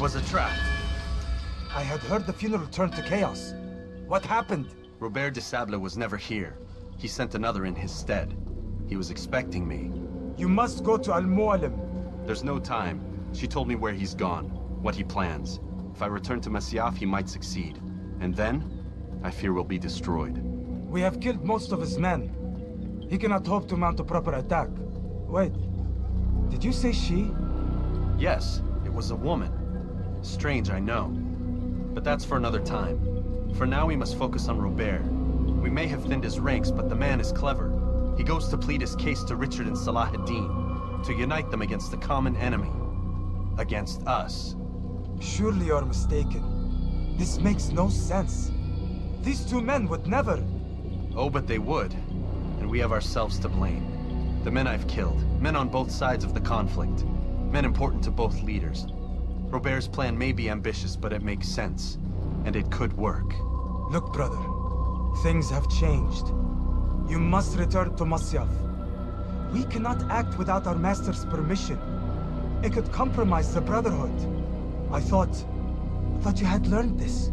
was a trap. I had heard the funeral turned to chaos. What happened? Robert de Sable was never here. He sent another in his stead. He was expecting me. You must go to Al-Mu'alim. There's no time. She told me where he's gone, what he plans. If I return to Masyaf, he might succeed. And then, I fear we'll be destroyed. We have killed most of his men. He cannot hope to mount a proper attack. Wait, did you say she? Yes, it was a woman. Strange, I know. But that's for another time. For now, we must focus on Robert. We may have thinned his ranks, but the man is clever. He goes to plead his case to Richard and Salah ad-Din, to unite them against the common enemy. Against us. Surely you're mistaken. This makes no sense. These two men would never... Oh, but they would. And we have ourselves to blame. The men I've killed, men on both sides of the conflict. Men important to both leaders. Robert's plan may be ambitious, but it makes sense. And it could work. Look, brother. Things have changed. You must return to Masyaf. We cannot act without our master's permission. It could compromise the Brotherhood. I thought you had learned this.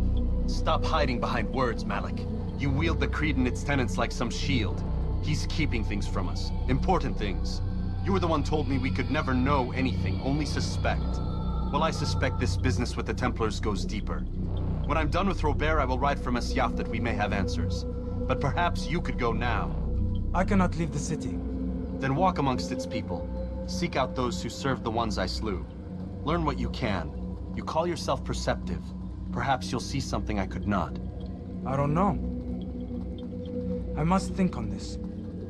Stop hiding behind words, Malik. You wield the creed and its tenets like some shield. He's keeping things from us. Important things. You were the one told me we could never know anything, only suspect. Well, I suspect this business with the Templars goes deeper. When I'm done with Robert, I will ride for Masyaf that we may have answers. But perhaps you could go now. I cannot leave the city. Then walk amongst its people. Seek out those who served the ones I slew. Learn what you can. You call yourself perceptive. Perhaps you'll see something I could not. I don't know. I must think on this.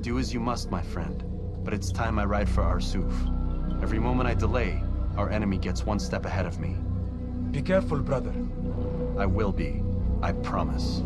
Do as you must, my friend. But it's time I ride for Arsuf. Every moment I delay, our enemy gets one step ahead of me. Be careful, brother. I will be. I promise.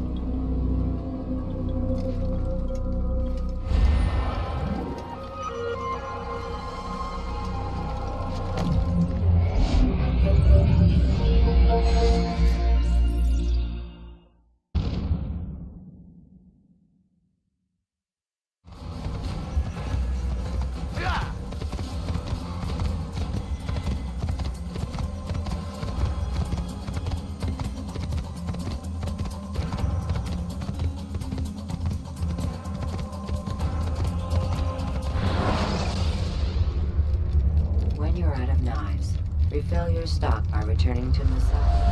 Refill your stock by returning to Masyaf.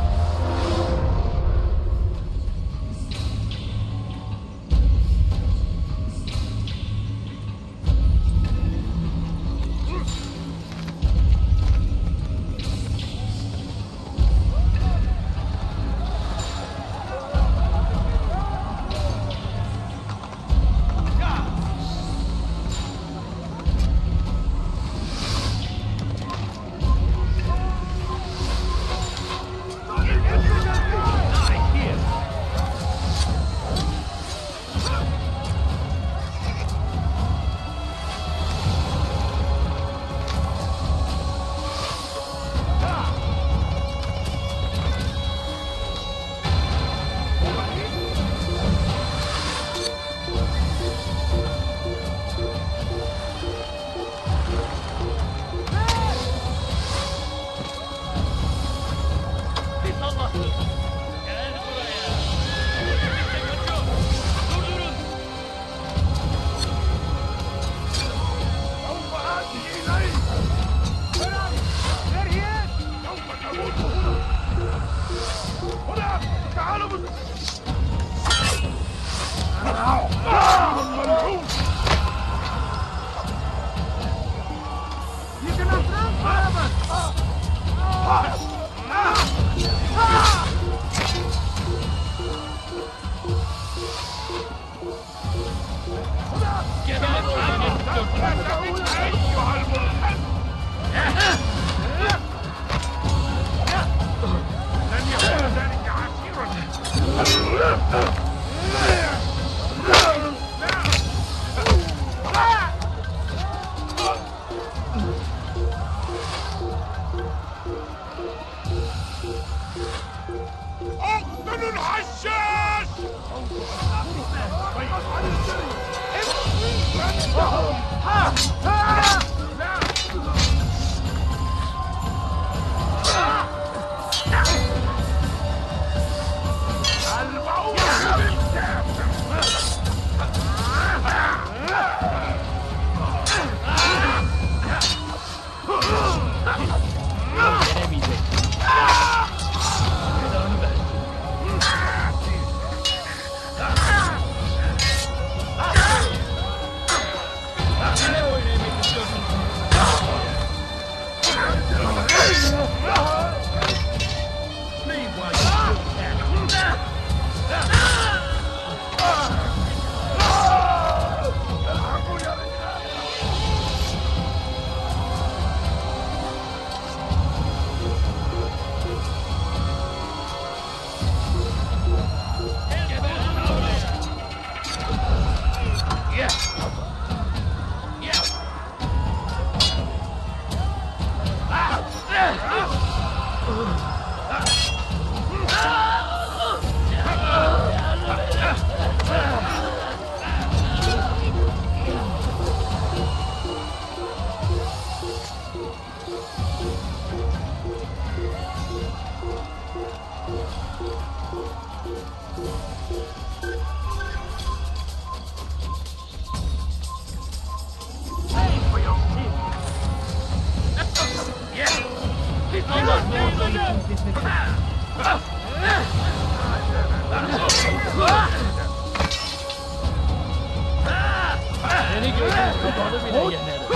Beni görün, kafanı bile yenerim.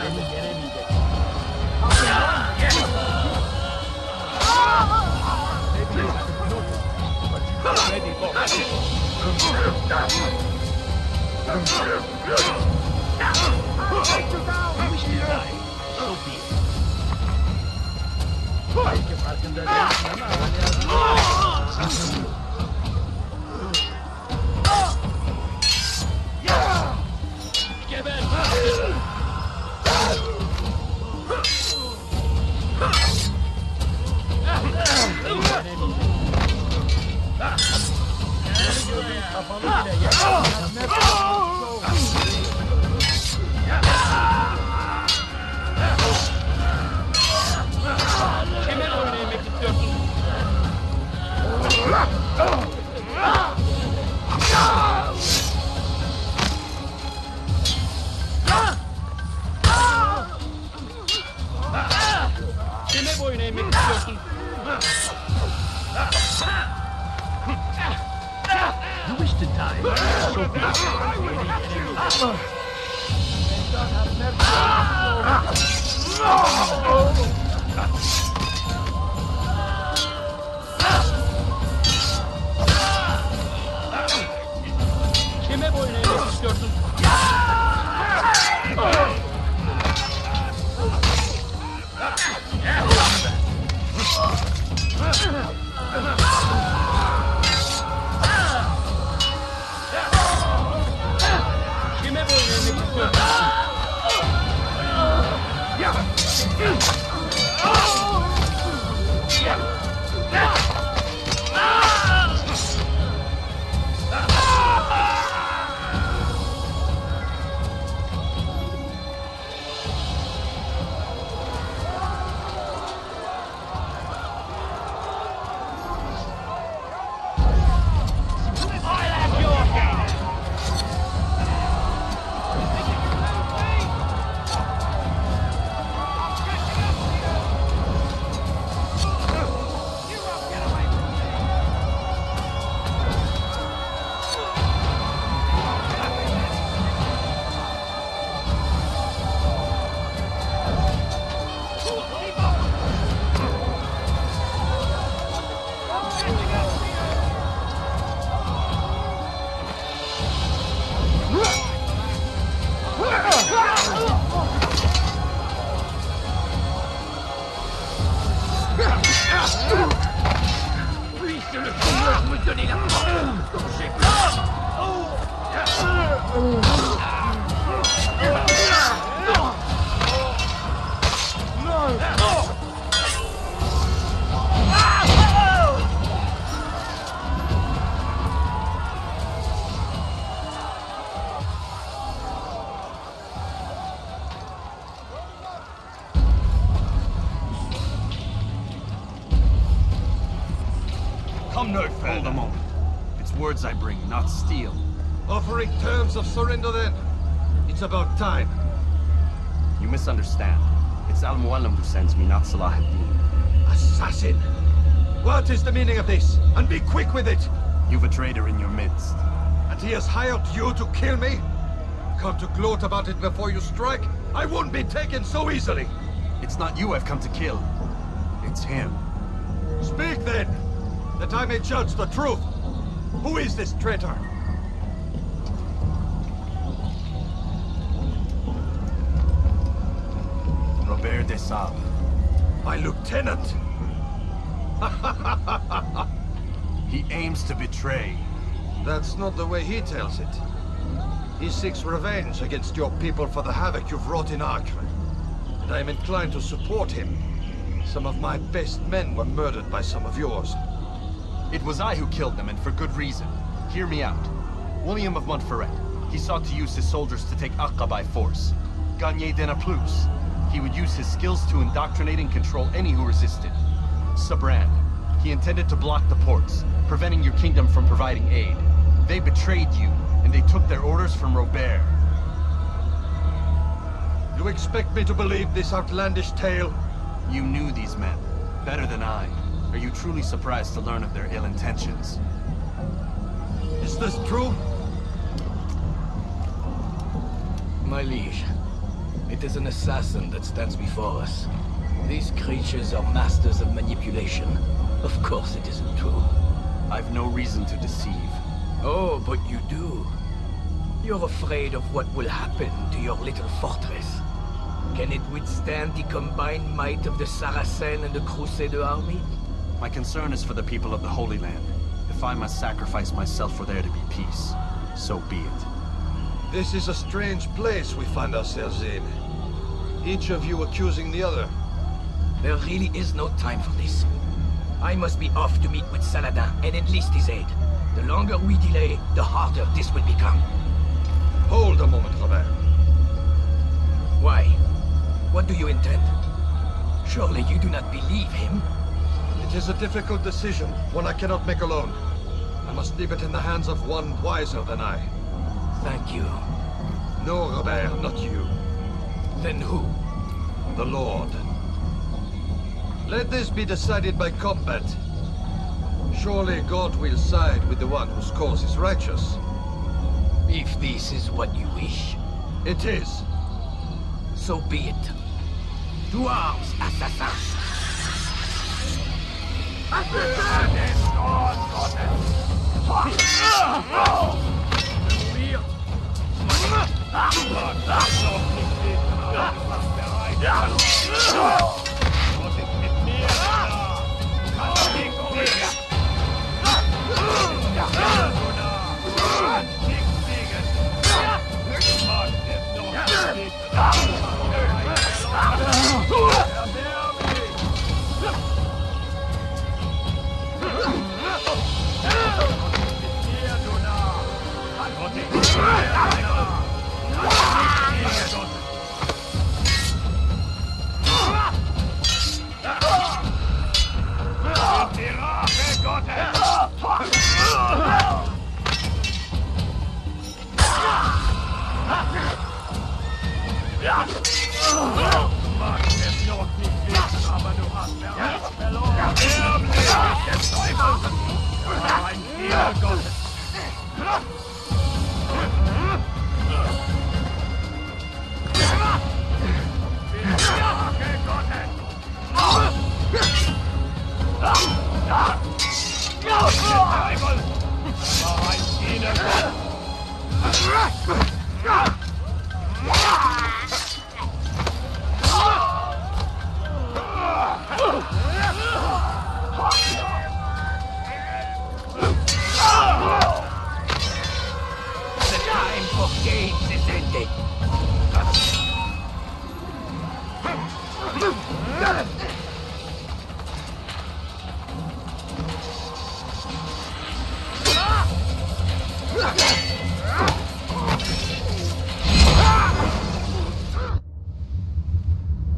Beni yenemeyecek. Belki farkında değilsin ama geber! Kafanı bile yenemez. Kimin oyunu yemek istiyorsun? Kime boyun eğmek istiyorsun? You wish to die? So be it. Kime boyun eğmek istiyorsun? Kime boyun eğmek istiyorsun? Come no further. Hold a moment. It's words I bring, not steel. Offering terms of surrender then? It's about time. You misunderstand. It's Al-Mualim who sends me, not Salah ad-Din. Assassin! What is the meaning of this? And be quick with it! You've a traitor in your midst. And he has hired you to kill me? Come to gloat about it before you strike? I won't be taken so easily! It's not you I've come to kill. It's him. Speak then, that I may judge the truth. Who is this traitor? Robert de Sable. My lieutenant! He aims to betray. That's not the way he tells it. He seeks revenge against your people for the havoc you've wrought in Acre. And I am inclined to support him. Some of my best men were murdered by some of yours. It was I who killed them, and for good reason. Hear me out. William of Montferrat. He sought to use his soldiers to take Acre by force. Gagné de Naplouse. He would use his skills to indoctrinate and control any who resisted. Sabran. He intended to block the ports, preventing your kingdom from providing aid. They betrayed you, and they took their orders from Robert. You expect me to believe this outlandish tale? You knew these men better than I. Are you truly surprised to learn of their ill intentions? Is this true? My liege, it is an assassin that stands before us. These creatures are masters of manipulation. Of course it isn't true. I've no reason to deceive. Oh, but you do. You're afraid of what will happen to your little fortress. Can it withstand the combined might of the Saracen and the Crusader army? My concern is for the people of the Holy Land. If I must sacrifice myself for there to be peace, so be it. This is a strange place we find ourselves in. Each of you accusing the other. There really is no time for this. I must be off to meet with Saladin and enlist his aid. The longer we delay, the harder this will become. Hold a moment, Robert. Why? What do you intend? Surely you do not believe him? It is a difficult decision, one I cannot make alone. I must leave it in the hands of one wiser than I. Thank you. No, Robert, not you. Then who? The Lord. Let this be decided by combat. Surely God will side with the one whose cause is righteous. If this is what you wish. It is. So be it. To arms, assassins!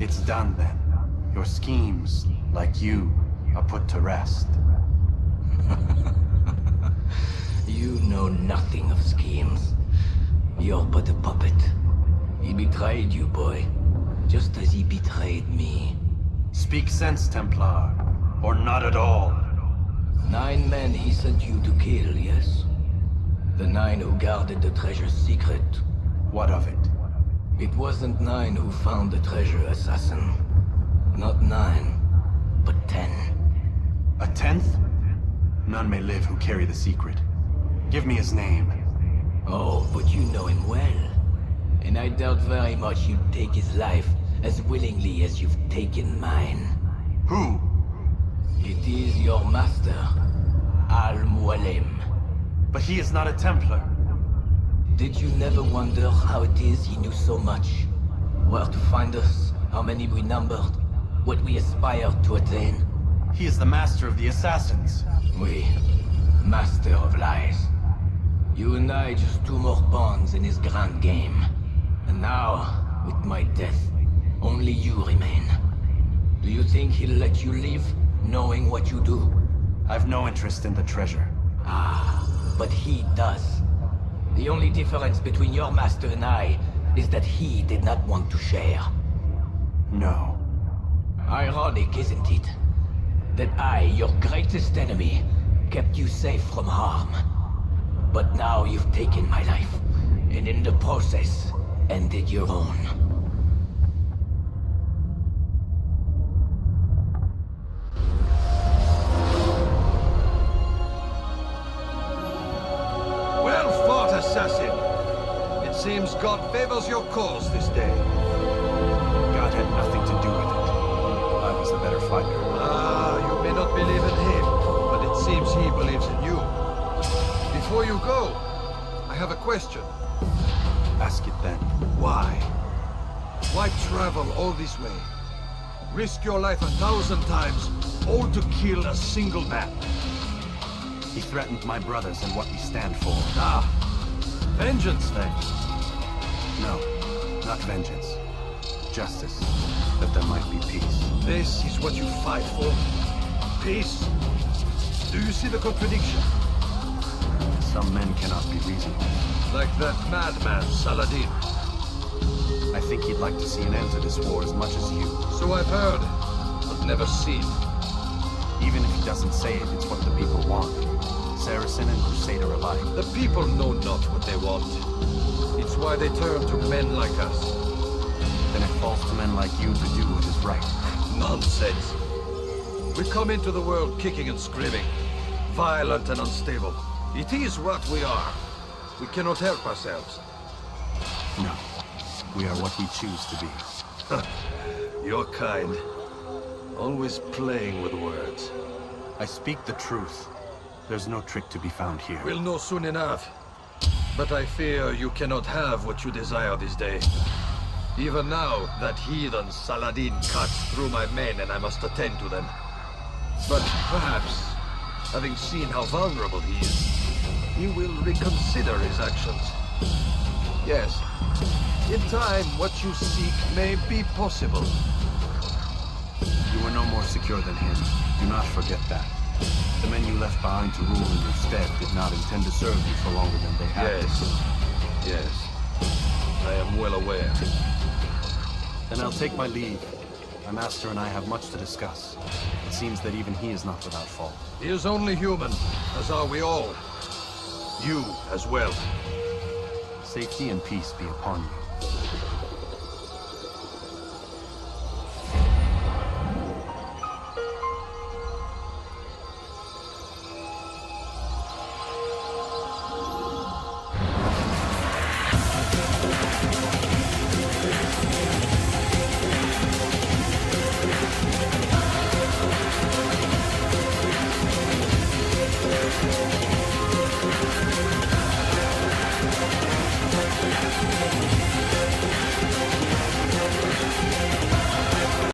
It's done then. Your schemes, like you, are put to rest. You know nothing of schemes. You're but a puppet. He betrayed you, boy. Just as he betrayed me. Speak sense, Templar. Or not at all. 9 men he sent you to kill, yes? The 9 who guarded the treasure's secret. What of it? It wasn't 9 who found the treasure, assassin. Not 9, but 10. A 10th? None may live who carry the secret. Give me his name. Oh, but you know him well. And I doubt very much you'd take his life as willingly as you've taken mine. Who? It is your master, Al-Mualim. But he is not a Templar. Did you never wonder how it is he knew so much? Where to find us, how many we numbered, what we aspired to attain? He is the master of the assassins. We, master of lies. You and I just 2 more pawns in his grand game. And now, with my death, only you remain. Do you think he'll let you live, knowing what you do? I've no interest in the treasure. Ah, but he does. The only difference between your master and I is that he did not want to share. No. Ironic, isn't it? That I, your greatest enemy, kept you safe from harm. But now you've taken my life, and in the process, ended your own. Well fought, assassin! It seems God favors your cause this day. God had nothing to do with it. I was the better fighter. Ah, you may not believe in him, but it seems he believes in you. Before you go, I have a question. Ask it then. Why? Why travel all this way? Risk your life 1,000 times, all to kill a single man. He threatened my brothers and what we stand for. Ah, vengeance then. No, not vengeance. Justice, that there might be peace. This is what you fight for? Peace? Do you see the contradiction? Some men cannot be reasonable. Like that madman, Saladin. I think he'd like to see an end to this war as much as you. So I've heard, but never seen. Even if he doesn't say it, it's what the people want. Saracen and Crusader alike. The people know not what they want. It's why they turn to men like us. Then it falls to men like you to do what is right. Nonsense. We come into the world kicking and screaming, violent and unstable. It is what we are. We cannot help ourselves. No. We are what we choose to be. Your kind. Always playing with words. I speak the truth. There's no trick to be found here. We'll know soon enough. But I fear you cannot have what you desire this day. Even now, that heathen Saladin cuts through my men and I must attend to them. But perhaps, having seen how vulnerable he is, he will reconsider his actions. Yes, in time, what you seek may be possible. You were no more secure than him. Do not forget that. The men you left behind to rule in your stead did not intend to serve you for longer than they had. Yes. I am well aware. Then I'll take my leave. My master and I have much to discuss. It seems that even he is not without fault. He is only human, as are we all. You as well. Safety and peace be upon you.